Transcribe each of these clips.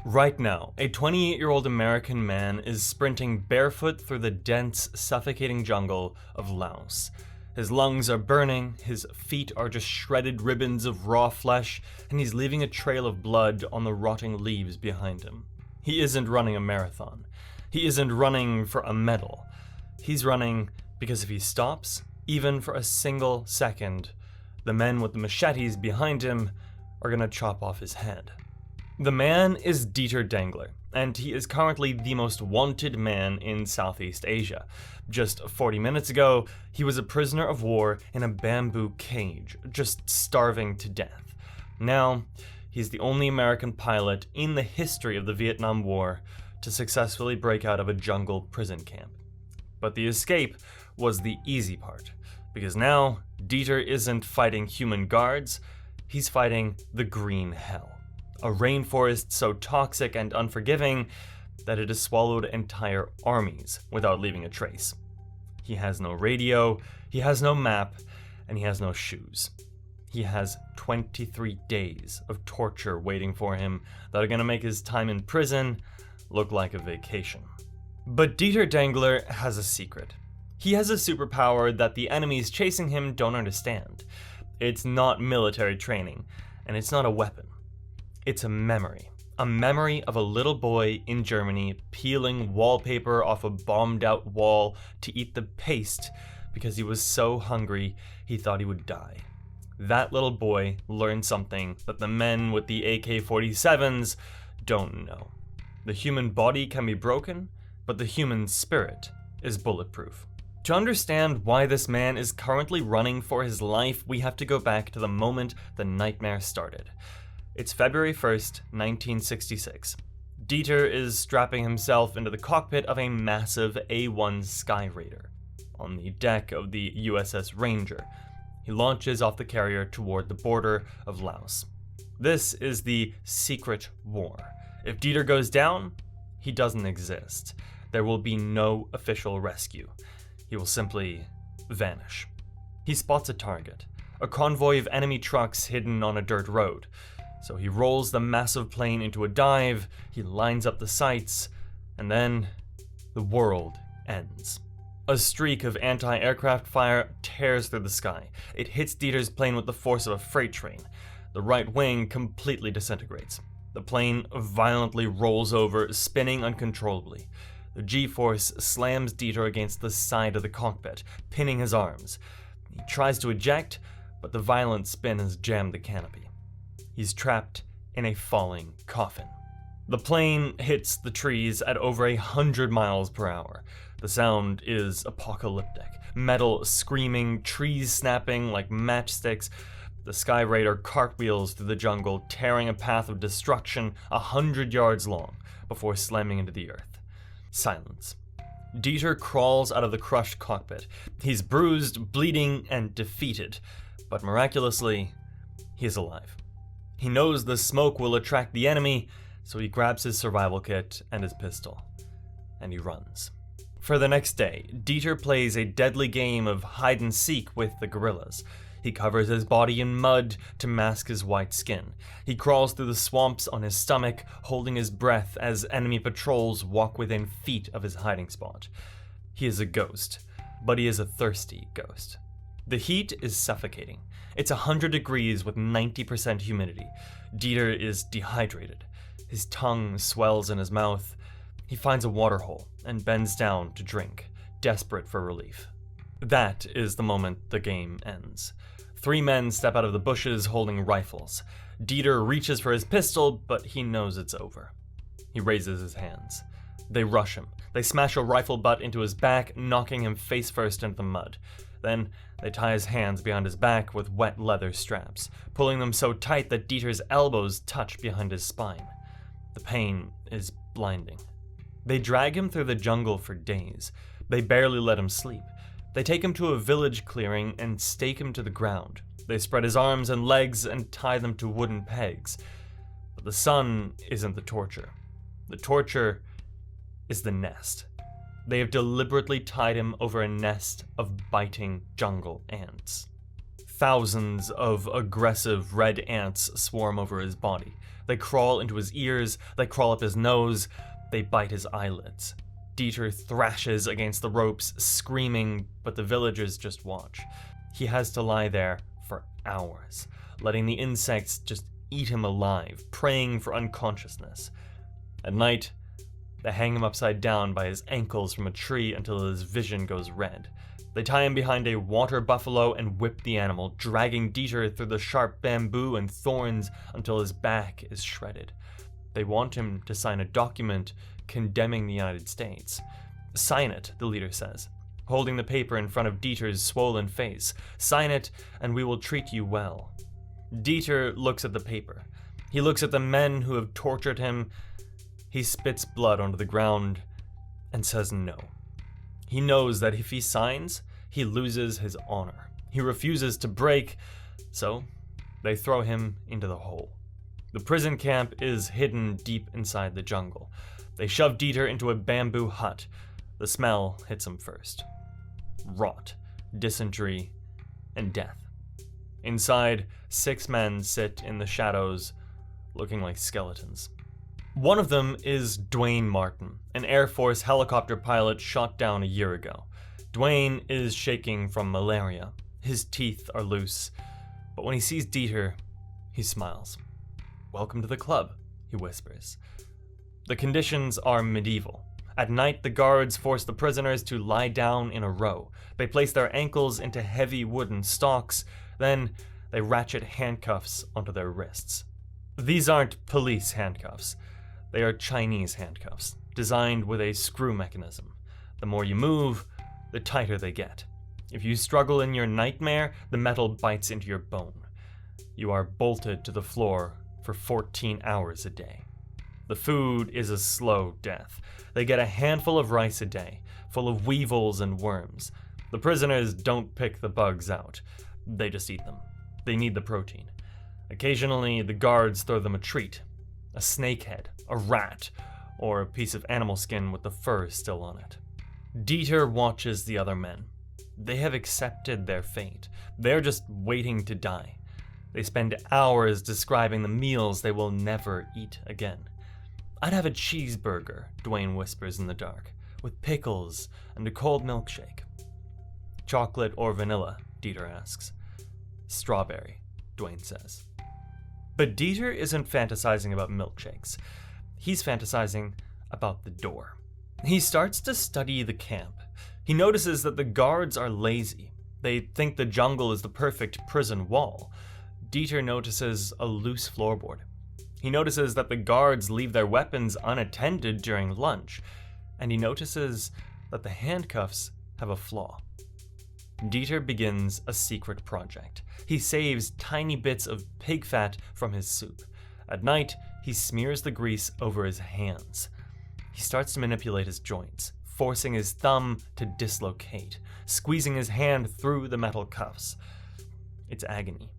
Right now, a 28-year-old American man is sprinting barefoot through the dense, suffocating jungle of Laos. His lungs are burning, his feet are just shredded ribbons of raw flesh, and he's leaving a trail of blood on the rotting leaves behind him. He isn't running a marathon. He isn't running for a medal. He's running because if he stops, even for a single second, the men with the machetes behind him are gonna chop off his head. The man is Dieter Dengler, and he is currently the most wanted man in Southeast Asia. Just 40 minutes ago, he was a prisoner of war in a bamboo cage, just starving to death. Now, he's the only American pilot in the history of the Vietnam War to successfully break out of a jungle prison camp. But the escape was the easy part, because now, Dieter isn't fighting human guards, he's fighting the green hell. A rainforest so toxic and unforgiving that it has swallowed entire armies without leaving a trace. He has no radio, he has no map, and he has no shoes. He has 23 days of torture waiting for him that are gonna make his time in prison look like a vacation. But Dieter Dengler has a secret. He has a superpower that the enemies chasing him don't understand. It's not military training, and it's not a weapon. It's a memory of a little boy in Germany peeling wallpaper off a bombed out wall to eat the paste because he was so hungry he thought he would die. That little boy learned something that the men with the AK-47s don't know. The human body can be broken, but the human spirit is bulletproof. To understand why this man is currently running for his life, we have to go back to the moment the nightmare started. It's February 1st, 1966. Dieter is strapping himself into the cockpit of a massive A-1 Sky Raider on the deck of the USS Ranger. He launches off the carrier toward the border of Laos. This is the secret war. If Dieter goes down, he doesn't exist. There will be no official rescue. He will simply vanish. He spots a target, a convoy of enemy trucks hidden on a dirt road. So he rolls the massive plane into a dive, he lines up the sights, and then the world ends. A streak of anti-aircraft fire tears through the sky. It hits Dieter's plane with the force of a freight train. The right wing completely disintegrates. The plane violently rolls over, spinning uncontrollably. The G-force slams Dieter against the side of the cockpit, pinning his arms. He tries to eject, but the violent spin has jammed the canopy. He's trapped in a falling coffin. The plane hits the trees at over 100 miles per hour. The sound is apocalyptic. Metal screaming, trees snapping like matchsticks. The Sky Raider cartwheels through the jungle, tearing a path of destruction 100 yards long before slamming into the earth. Silence. Dieter crawls out of the crushed cockpit. He's bruised, bleeding, and defeated, but miraculously, he is alive. He knows the smoke will attract the enemy, so he grabs his survival kit and his pistol, and he runs. For the next day, Dieter plays a deadly game of hide-and-seek with the guerrillas. He covers his body in mud to mask his white skin. He crawls through the swamps on his stomach, holding his breath as enemy patrols walk within feet of his hiding spot. He is a ghost, but he is a thirsty ghost. The heat is suffocating. It's 100 degrees with 90% humidity. Dieter is dehydrated. His tongue swells in his mouth. He finds a water hole and bends down to drink, desperate for relief. That is the moment the game ends. 3 men step out of the bushes holding rifles. Dieter reaches for his pistol, but he knows it's over. He raises his hands. They rush him. They smash a rifle butt into his back, knocking him face first into the mud. Then they tie his hands behind his back with wet leather straps, pulling them so tight that Dieter's elbows touch behind his spine. The pain is blinding. They drag him through the jungle for days. They barely let him sleep. They take him to a village clearing and stake him to the ground. They spread his arms and legs and tie them to wooden pegs. But the sun isn't the torture. The torture is the nest. They have deliberately tied him over a nest of biting jungle ants. Thousands of aggressive red ants swarm over his body. They crawl into his ears, they crawl up his nose, they bite his eyelids. Dieter thrashes against the ropes, screaming, but the villagers just watch. He has to lie there for hours, letting the insects just eat him alive, praying for unconsciousness. At night, they hang him upside down by his ankles from a tree until his vision goes red. They tie him behind a water buffalo and whip the animal, dragging Dieter through the sharp bamboo and thorns until his back is shredded. They want him to sign a document condemning the United States. "Sign it," the leader says, holding the paper in front of Dieter's swollen face. "Sign it, and we will treat you well." Dieter looks at the paper. He looks at the men who have tortured him. He spits blood onto the ground and says no. He knows that if he signs, he loses his honor. He refuses to break, so they throw him into the hole. The prison camp is hidden deep inside the jungle. They shove Dieter into a bamboo hut. The smell hits him first. Rot, dysentery, and death. Inside, 6 men sit in the shadows, looking like skeletons. One of them is Dwayne Martin, an Air Force helicopter pilot shot down a year ago. Dwayne is shaking from malaria. His teeth are loose, but when he sees Dieter, he smiles. "Welcome to the club," he whispers. The conditions are medieval. At night, the guards force the prisoners to lie down in a row. They place their ankles into heavy wooden stalks, then they ratchet handcuffs onto their wrists. These aren't police handcuffs. They are Chinese handcuffs, designed with a screw mechanism. The more you move, the tighter they get. If you struggle in your nightmare, the metal bites into your bone. You are bolted to the floor for 14 hours a day. The food is a slow death. They get a handful of rice a day, full of weevils and worms. The prisoners don't pick the bugs out. They just eat them. They need the protein. Occasionally, the guards throw them a treat. A snake head, a rat, or a piece of animal skin with the fur still on it. Dieter watches the other men. They have accepted their fate. They're just waiting to die. They spend hours describing the meals they will never eat again. "I'd have a cheeseburger," Dwayne whispers in the dark, "with pickles and a cold milkshake." "Chocolate or vanilla?" Dieter asks. "Strawberry," Dwayne says. But Dieter isn't fantasizing about milkshakes. He's fantasizing about the door. He starts to study the camp. He notices that the guards are lazy. They think the jungle is the perfect prison wall. Dieter notices a loose floorboard. He notices that the guards leave their weapons unattended during lunch, and he notices that the handcuffs have a flaw. Dieter begins a secret project. He saves tiny bits of pig fat from his soup. At night, he smears the grease over his hands. He starts to manipulate his joints, forcing his thumb to dislocate, squeezing his hand through the metal cuffs. It's agony.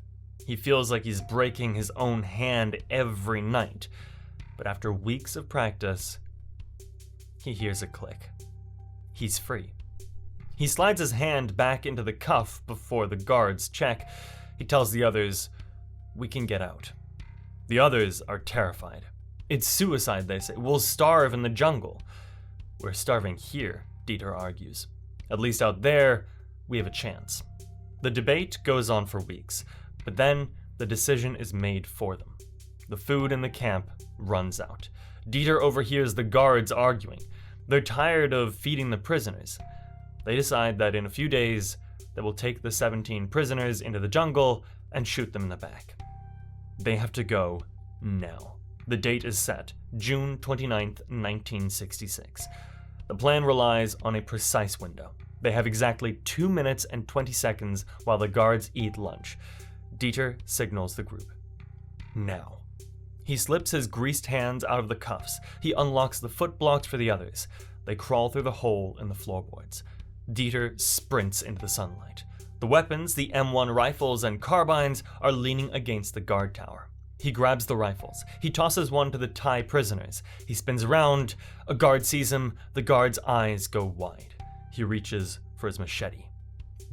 He feels like he's breaking his own hand every night, but after weeks of practice, he hears a click. He's free. He slides his hand back into the cuff before the guards check. He tells the others, "We can get out." The others are terrified. "It's suicide," they say. "We'll starve in the jungle." "We're starving here," Dieter argues. "At least out there, we have a chance." The debate goes on for weeks, but then the decision is made for them. The food in the camp runs out. Dieter overhears the guards arguing. They're tired of feeding the prisoners. They decide that in a few days, they will take the 17 prisoners into the jungle and shoot them in the back. They have to go now. The date is set, June 29th, 1966. The plan relies on a precise window. They have exactly 2 minutes and 20 seconds while the guards eat lunch. Dieter signals the group. Now. He slips his greased hands out of the cuffs. He unlocks the foot blocks for the others. They crawl through the hole in the floorboards. Dieter sprints into the sunlight. The weapons, the M1 rifles and carbines, are leaning against the guard tower. He grabs the rifles. He tosses one to the Thai prisoners. He spins around. A guard sees him. The guard's eyes go wide. He reaches for his machete.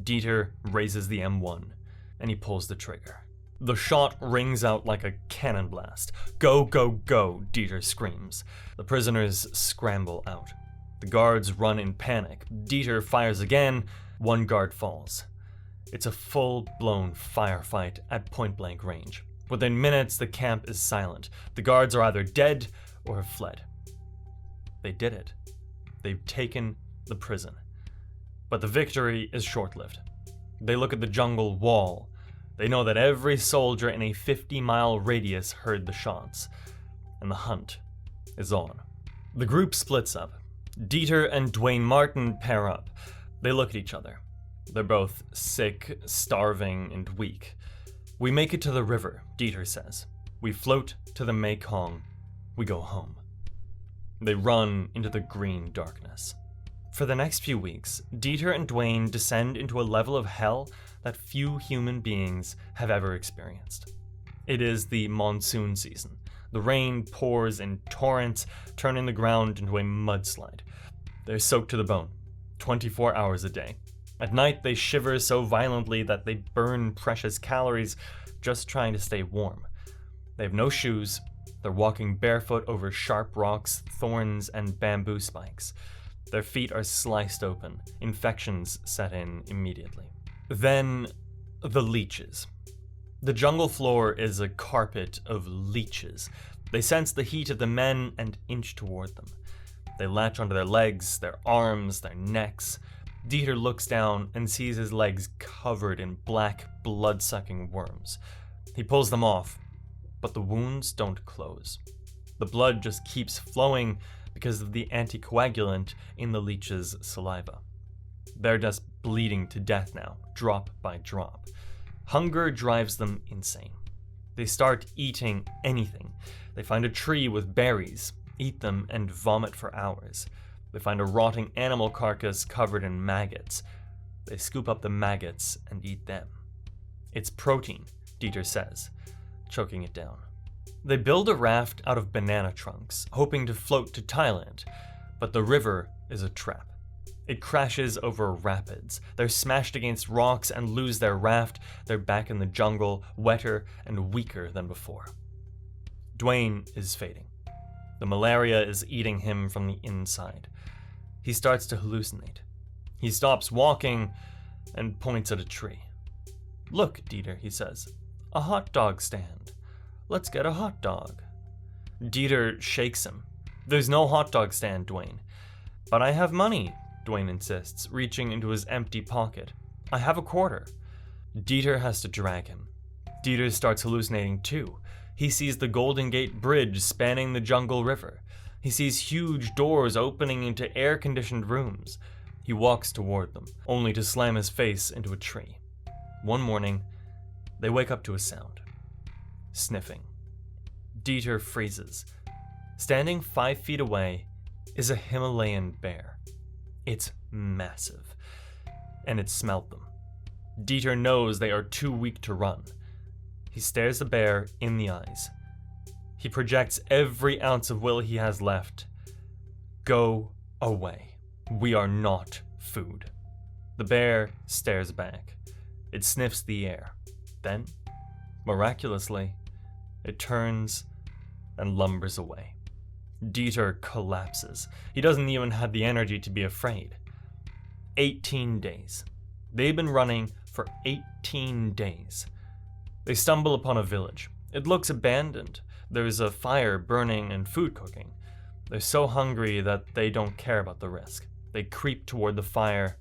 Dieter raises the M1. and he pulls the trigger. The shot rings out like a cannon blast. Go, go, go, Dieter screams. The prisoners scramble out. The guards run in panic. Dieter fires again. One guard falls. It's a full-blown firefight at point-blank range. Within minutes, the camp is silent. The guards are either dead or have fled. They did it. They've taken the prison. But the victory is short-lived. They look at the jungle wall. They know that every soldier in a 50-mile radius heard the shots. And the hunt is on. The group splits up. Dieter and Dwayne Martin pair up. They look at each other. They're both sick, starving, and weak. We make it to the river, Dieter says. We float to the Mekong. We go home. They run into the green darkness. For the next few weeks, Dieter and Dwayne descend into a level of hell that few human beings have ever experienced. It is the monsoon season. The rain pours in torrents, turning the ground into a mudslide. They're soaked to the bone, 24 hours a day. At night, they shiver so violently that they burn precious calories just trying to stay warm. They have no shoes. They're walking barefoot over sharp rocks, thorns, and bamboo spikes. Their feet are sliced open. Infections set in immediately. Then, the leeches. The jungle floor is a carpet of leeches. They sense the heat of the men and inch toward them. They latch onto their legs, their arms, their necks. Dieter looks down and sees his legs covered in black, blood-sucking worms. He pulls them off, but the wounds don't close. The blood just keeps flowing because of the anticoagulant in the leech's saliva. They're just bleeding to death now, drop by drop. Hunger drives them insane. They start eating anything. They find a tree with berries, eat them, and vomit for hours. They find a rotting animal carcass covered in maggots. They scoop up the maggots and eat them. It's protein, Dieter says, choking it down. They build a raft out of banana trunks, hoping to float to Thailand, but the river is a trap. It crashes over rapids. They're smashed against rocks and lose their raft. They're back in the jungle, wetter and weaker than before. Dwayne is fading. The malaria is eating him from the inside. He starts to hallucinate. He stops walking and points at a tree. "Look, Dieter," he says. "A hot dog stand. Let's get a hot dog." Dieter shakes him. "There's no hot dog stand, Dwayne." "But I have money," Dwayne insists, reaching into his empty pocket. "I have a quarter." Dieter has to drag him. Dieter starts hallucinating too. He sees the Golden Gate Bridge spanning the jungle river. He sees huge doors opening into air-conditioned rooms. He walks toward them, only to slam his face into a tree. One morning, they wake up to a sound. Sniffing. Dieter freezes. Standing 5 feet away is a Himalayan bear. It's massive, and it smelled them. Dieter knows they are too weak to run. He stares the bear in the eyes. He projects every ounce of will he has left. "Go away. We are not food." The bear stares back. It sniffs the air. Then, miraculously, it turns and lumbers away. Dieter collapses. He doesn't even have the energy to be afraid. 18 days. They've been running for 18 days. They stumble upon a village. It looks abandoned. There's a fire burning and food cooking. They're so hungry that they don't care about the risk. They creep toward the fire,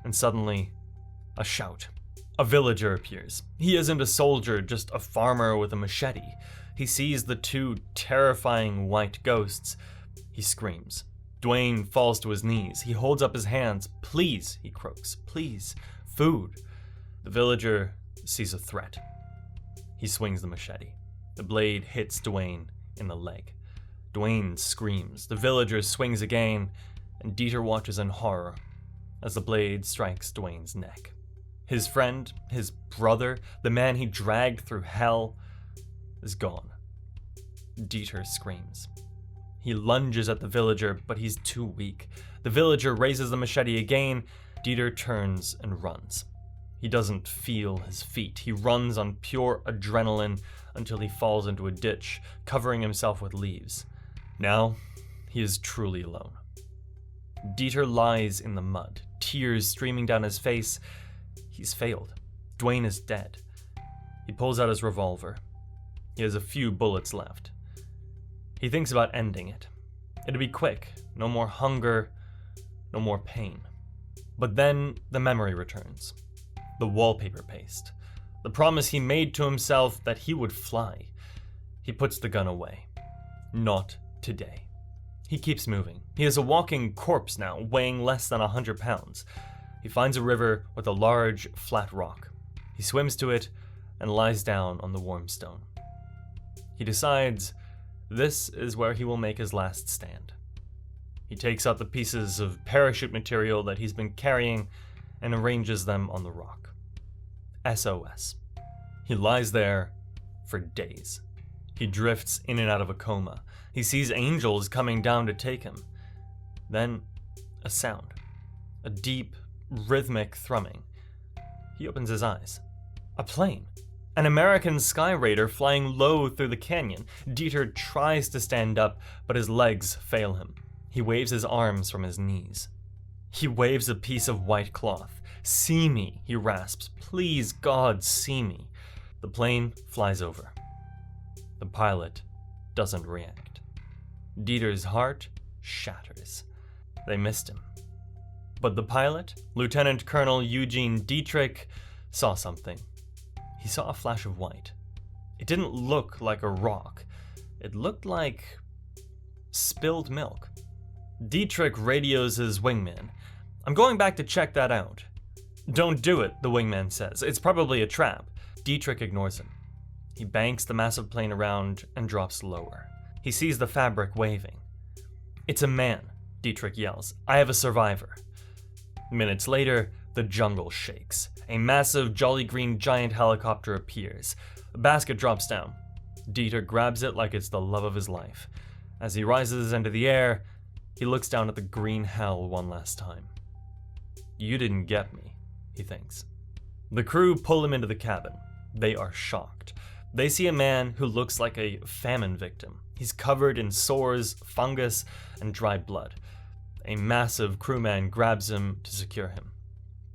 and suddenly, a shout. A villager appears. He isn't a soldier, just a farmer with a machete. He sees the two terrifying white ghosts. He screams. Dwayne falls to his knees. He holds up his hands. "Please," he croaks. "Please. Food." The villager sees a threat. He swings the machete. The blade hits Dwayne in the leg. Dwayne screams. The villager swings again, and Dieter watches in horror as the blade strikes Dwayne's neck. His friend, his brother, the man he dragged through hell, is gone. Dieter screams. He lunges at the villager, but he's too weak. The villager raises the machete again. Dieter turns and runs. He doesn't feel his feet. He runs on pure adrenaline until he falls into a ditch, covering himself with leaves. Now, he is truly alone. Dieter lies in the mud, tears streaming down his face. He's failed. Dwayne is dead. He pulls out his revolver. He has a few bullets left. He thinks about ending it. It'd be quick. No more hunger, no more pain. But then the memory returns. The wallpaper paste. The promise he made to himself that he would fly. He puts the gun away. Not today. He keeps moving. He is a walking corpse now, weighing less than 100 pounds. He finds a river with a large, flat rock. He swims to it and lies down on the warm stone. He decides this is where he will make his last stand. He takes out the pieces of parachute material that he's been carrying and arranges them on the rock. SOS. He lies there for days. He drifts in and out of a coma. He sees angels coming down to take him. Then, a sound. A deep, rhythmic thrumming. He opens his eyes. A plane. An American Sky Raider flying low through the canyon. Dieter tries to stand up, but his legs fail him. He waves his arms from his knees. He waves a piece of white cloth. "See me," he rasps. "Please, God, see me." The plane flies over. The pilot doesn't react. Dieter's heart shatters. They missed him. But the pilot, Lieutenant Colonel Eugene Dietrich, saw something. He saw a flash of white. It didn't look like a rock. It looked like spilled milk. Dietrich radios his wingman. "I'm going back to check that out." "Don't do it," the wingman says. "It's probably a trap." Dietrich ignores him. He banks the massive plane around and drops lower. He sees the fabric waving. "It's a man," Dietrich yells. "I have a survivor." Minutes later, the jungle shakes. A massive Jolly Green Giant helicopter appears. A basket drops down. Dieter grabs it like it's the love of his life. As he rises into the air, he looks down at the green hell one last time. "You didn't get me," he thinks. The crew pull him into the cabin. They are shocked. They see a man who looks like a famine victim. He's covered in sores, fungus, and dried blood. A massive crewman grabs him to secure him.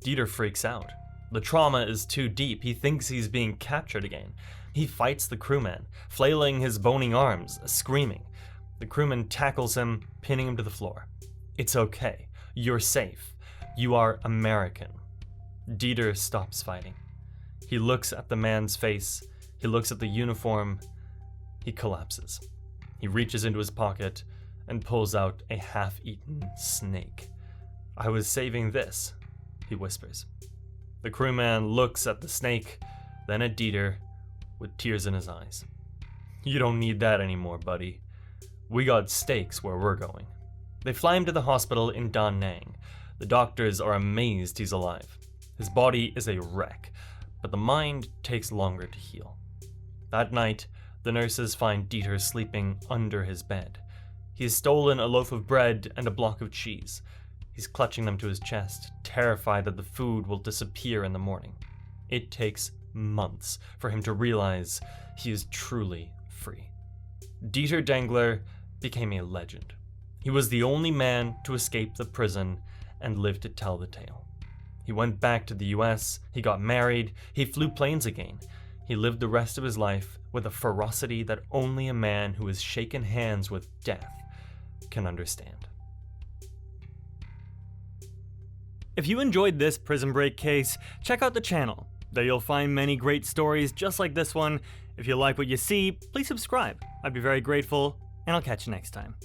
Dieter freaks out. The trauma is too deep. He thinks he's being captured again. He fights the crewman, flailing his bony arms, screaming. The crewman tackles him, pinning him to the floor. "It's okay. You're safe. You are American." Dieter stops fighting. He looks at the man's face. He looks at the uniform. He collapses. He reaches into his pocket and pulls out a half-eaten snake. "I was saving this," he whispers. The crewman looks at the snake, then at Dieter, with tears in his eyes. "You don't need that anymore, buddy. We got steaks where we're going." They fly him to the hospital in Da Nang. The doctors are amazed he's alive. His body is a wreck, but the mind takes longer to heal. That night, the nurses find Dieter sleeping under his bed. He has stolen a loaf of bread and a block of cheese. He's clutching them to his chest, terrified that the food will disappear in the morning. It takes months for him to realize he is truly free. Dieter Dengler became a legend. He was the only man to escape the prison and live to tell the tale. He went back to the US, he got married, he flew planes again. He lived the rest of his life with a ferocity that only a man who has shaken hands with death can understand. If you enjoyed this Prison Break case, check out the channel. There you'll find many great stories just like this one. If you like what you see, please subscribe. I'd be very grateful, and I'll catch you next time.